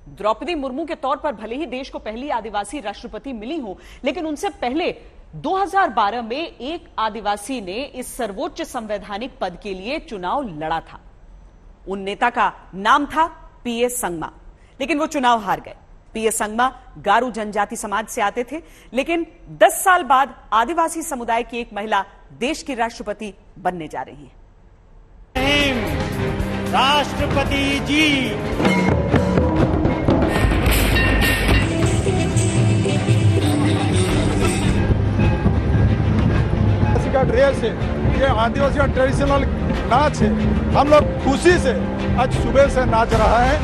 द्रौपदी मुर्मू के तौर पर भले ही देश को पहली आदिवासी राष्ट्रपति मिली हो, लेकिन उनसे पहले 2012 में एक आदिवासी ने इस सर्वोच्च संवैधानिक पद के लिए चुनाव लड़ा था। उन नेता का नाम था पीएस संगमा, लेकिन वो चुनाव हार गए। पीएस संगमा गारो जनजाति समाज से आते थे, लेकिन 10 साल बाद आदिवासी समुदाय की एक महिला देश की राष्ट्रपति बनने जा रही है। राष्ट्रपति जी, का ड्रेस है, ये आदिवासी का ट्रेडिशनल नाच है। हम लोग खुशी से आज सुबह से नाच रहा है।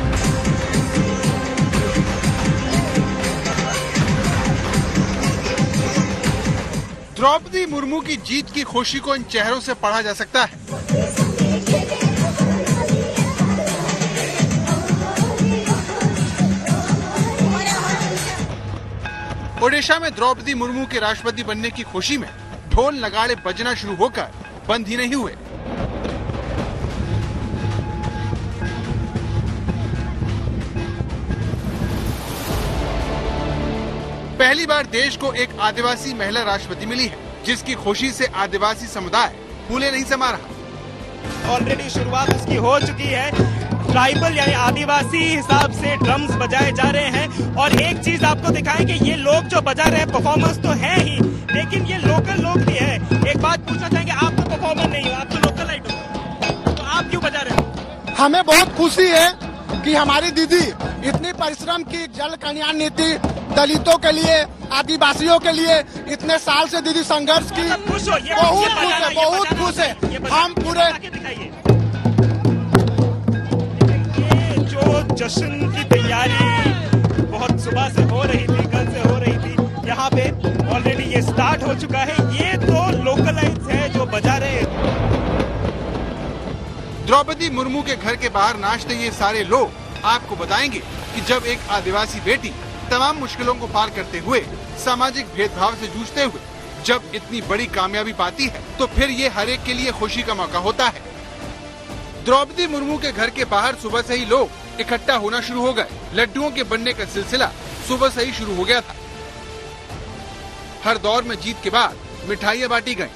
द्रौपदी मुर्मू की जीत की खुशी को इन चेहरों से पढ़ा जा सकता है। ओडिशा में द्रौपदी मुर्मू के राष्ट्रपति बनने की खुशी में ढोल नगाड़े बजना शुरू होकर बंद ही नहीं हुए। पहली बार देश को एक आदिवासी महिला राष्ट्रपति मिली है, जिसकी खुशी से आदिवासी समुदाय फूले नहीं समा रहा। ऑलरेडी शुरुआत उसकी हो चुकी है। ट्राइबल यानी आदिवासी हिसाब से ड्रम्स बजाए जा रहे हैं और एक चीज आपको दिखाएंगे, ये लोग जो बजा रहे हैं परफॉर्मर्स तो है ही, लेकिन ये लोकल लोग भी है। एक बात पूछना चाहेंगे, आप तो परफॉर्मर नहीं हो, आप तो लोकल आइटम हो, तो आप क्यों बजा रहे हो? हमें बहुत खुशी है कि हमारी दीदी इतनी परिश्रम की, जल कल्याण नीति दलितों के लिए, आदिवासियों के लिए इतने साल से दीदी संघर्ष की। बहुत खुश है। हम पूरे जश्न की तैयारी बहुत सुबह से हो रही थी, कल से हो रही थी। यहाँ पे ऑलरेडी ये स्टार्ट हो चुका है। ये तो लोकलाइज है जो बजा रहे हैं। द्रौपदी मुर्मू के घर के बाहर नाचते ये सारे लोग आपको बताएंगे कि जब एक आदिवासी बेटी तमाम मुश्किलों को पार करते हुए, सामाजिक भेदभाव से जूझते हुए जब इतनी बड़ी कामयाबी पाती है, तो फिर ये हर एक के लिए खुशी का मौका होता है। द्रौपदी मुर्मू के घर के बाहर सुबह से ही लोग इकट्ठा होना शुरू हो गए। लड्डुओं के बनने का सिलसिला सुबह से ही शुरू हो गया था। हर दौर में जीत के बाद मिठाइयां बांटी गईं।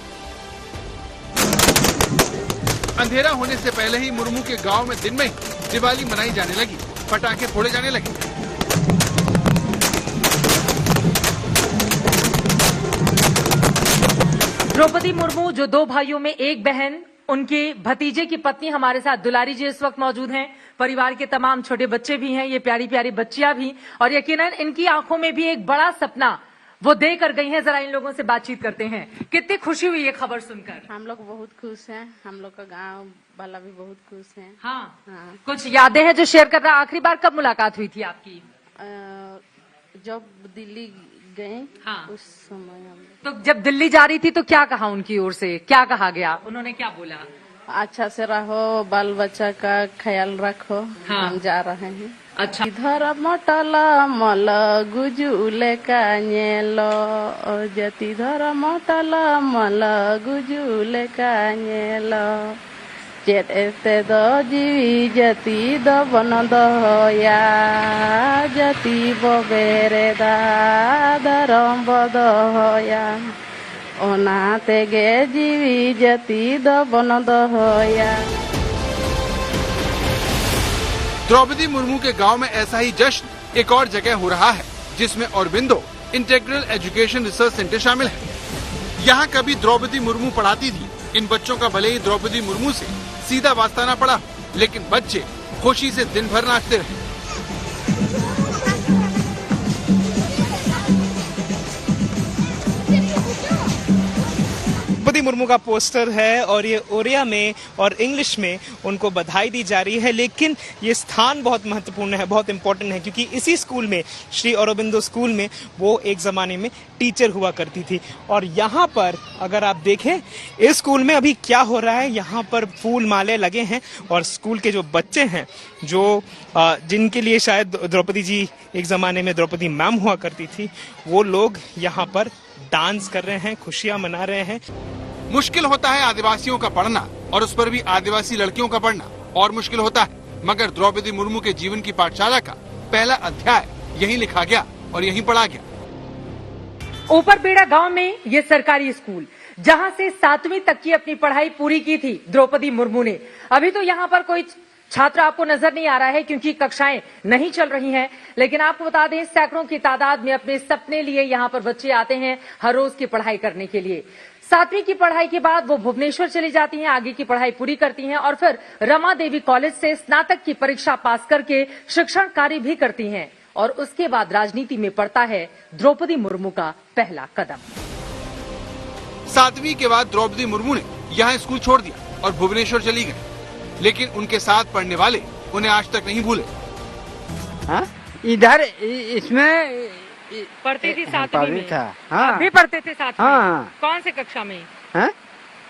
अंधेरा होने से पहले ही मुर्मू के गांव में दिन में ही दिवाली मनाई जाने लगी, पटाखे फोड़े जाने लगे। द्रौपदी मुर्मू जो 2 भाइयों में एक बहन, उनके भतीजे की पत्नी हमारे साथ दुलारी जी इस वक्त मौजूद हैं। परिवार के तमाम छोटे बच्चे भी हैं, ये प्यारी प्यारी बच्चियां भी, और यकीनन इनकी आंखों में भी एक बड़ा सपना वो दे कर गई हैं। जरा इन लोगों से बातचीत करते हैं। कितनी खुशी हुई ये खबर सुनकर? हम लोग बहुत खुश हैं, हम लोग का गांव वाला भी बहुत खुश है। हाँ। कुछ यादें हैं जो शेयर कर रहा? आखिरी बार कब मुलाकात हुई थी आपकी? जब दिल्ली गए। हाँ। उस समय हम तो जब दिल्ली जा रही थी तो क्या कहा उनकी ओर से, क्या कहा गया, उन्होंने क्या बोला? अच्छा से रहो, बाल बच्चा का ख्याल रखो। हाँ। हम जा रहे हैं। अच्छा। इधर मोटला मल गुजुले कानेलो, जति धर मोटला मल गुजुले कानेलो, चेते द जीवी जति द बन दया, जति बबेरे दादरम बदया, ओना तेगे जीवी जति द बन दया। द्रौपदी मुर्मू के गांव में ऐसा ही जश्न एक और जगह हो रहा है, जिसमें Aurobindo integral education research centre शामिल है। यहाँ कभी द्रौपदी मुर्मू पढ़ाती थी। इन बच्चों का भले ही द्रौपदी मुर्मू से सीधा वास्ता न पड़ा, लेकिन बच्चे खुशी से दिन भर नाचते रहे। द्रौपदी मुर्मू का पोस्टर है और ये ओडिया में और इंग्लिश में उनको बधाई दी जा रही है। लेकिन ये स्थान बहुत महत्वपूर्ण है, बहुत इम्पोर्टेंट है, क्योंकि इसी स्कूल में, श्री औरोबिंदो स्कूल में, वो एक ज़माने में टीचर हुआ करती थी। और यहाँ पर अगर आप देखें इस स्कूल में अभी क्या हो रहा है, यहाँ पर फूल माले लगे हैं और स्कूल के जो बच्चे हैं, जो जिनके लिए शायद द्रौपदी जी एक ज़माने में द्रौपदी मैम हुआ करती थी, वो लोग यहाँ पर डांस कर रहे हैं, खुशियाँ मना रहे हैं। मुश्किल होता है आदिवासियों का पढ़ना, और उस पर भी आदिवासी लड़कियों का पढ़ना और मुश्किल होता है, मगर द्रौपदी मुर्मू के जीवन की पाठशाला का पहला अध्याय यहीं लिखा गया और यहीं पढ़ा गया। ऊपरबेड़ा गांव में ये सरकारी स्कूल, जहां से 7वीं तक की अपनी पढ़ाई पूरी की थी द्रौपदी मुर्मू ने। अभी तो यहाँ पर कोई छात्र आपको नजर नहीं आ रहा है क्योंकि कक्षाएं नहीं चल रही हैं, लेकिन आपको बता दें सैकड़ों की तादाद में अपने सपने लिए यहाँ पर बच्चे आते हैं हर रोज की पढ़ाई करने के लिए। 7वीं की पढ़ाई के बाद वो भुवनेश्वर चली जाती हैं, आगे की पढ़ाई पूरी करती हैं और फिर रमा देवी कॉलेज से स्नातक की परीक्षा पास करके शिक्षण कार्य भी करती हैं और उसके बाद राजनीति में पड़ता है द्रौपदी मुर्मू का पहला कदम। 7वीं के बाद द्रौपदी मुर्मू ने यहाँ स्कूल छोड़ दिया और भुवनेश्वर चली गई, लेकिन उनके साथ पढ़ने वाले उन्हें आज तक नहीं भूले। इधर इसमें पढ़ती थी 7वीं में। हाँ। आप भी पढ़ते थे साथ में? हाँ। कौन से कक्षा में? हाँ?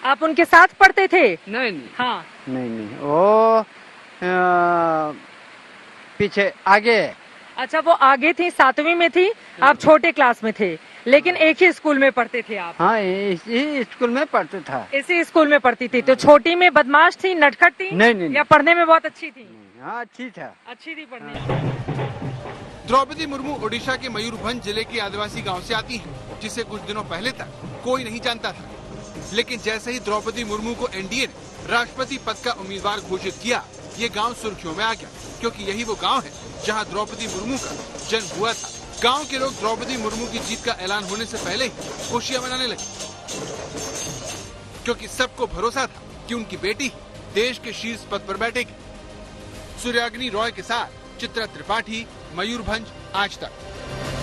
आप उनके साथ पढ़ते थे? नहीं। हाँ। नहीं वो पीछे आगे। अच्छा, वो आगे थी, 7वीं में थी, आप छोटे क्लास में थे, लेकिन एक ही स्कूल में पढ़ते थे आप? हाँ, इसी स्कूल में पढ़ता था। इसी स्कूल में पढ़ती थी। तो छोटी में बदमाश थी, नटखट थी? नहीं। या पढ़ने में बहुत अच्छी थी? हाँ, अच्छी थी पढ़ने में। द्रौपदी मुर्मू ओडिशा के मयूरभंज जिले के आदिवासी गांव से आती हैं, जिसे कुछ दिनों पहले तक कोई नहीं जानता था। लेकिन जैसे ही द्रौपदी मुर्मू को एनडीए ने राष्ट्रपति पद का उम्मीदवार घोषित किया, ये गांव सुर्खियों में आ गया, क्योंकि यही वो गांव है जहां द्रौपदी मुर्मू का जन्म हुआ था। गांव के लोग द्रौपदी मुर्मू की जीत का ऐलान होने से पहले ही खुशियां मनाने लगे, क्योंकि सबको भरोसा था कि उनकी बेटी देश के शीर्ष पद पर बैठेगी। सूर्याग्नि रॉय के साथ चित्रा त्रिपाठी, मयूरभंज, आज तक।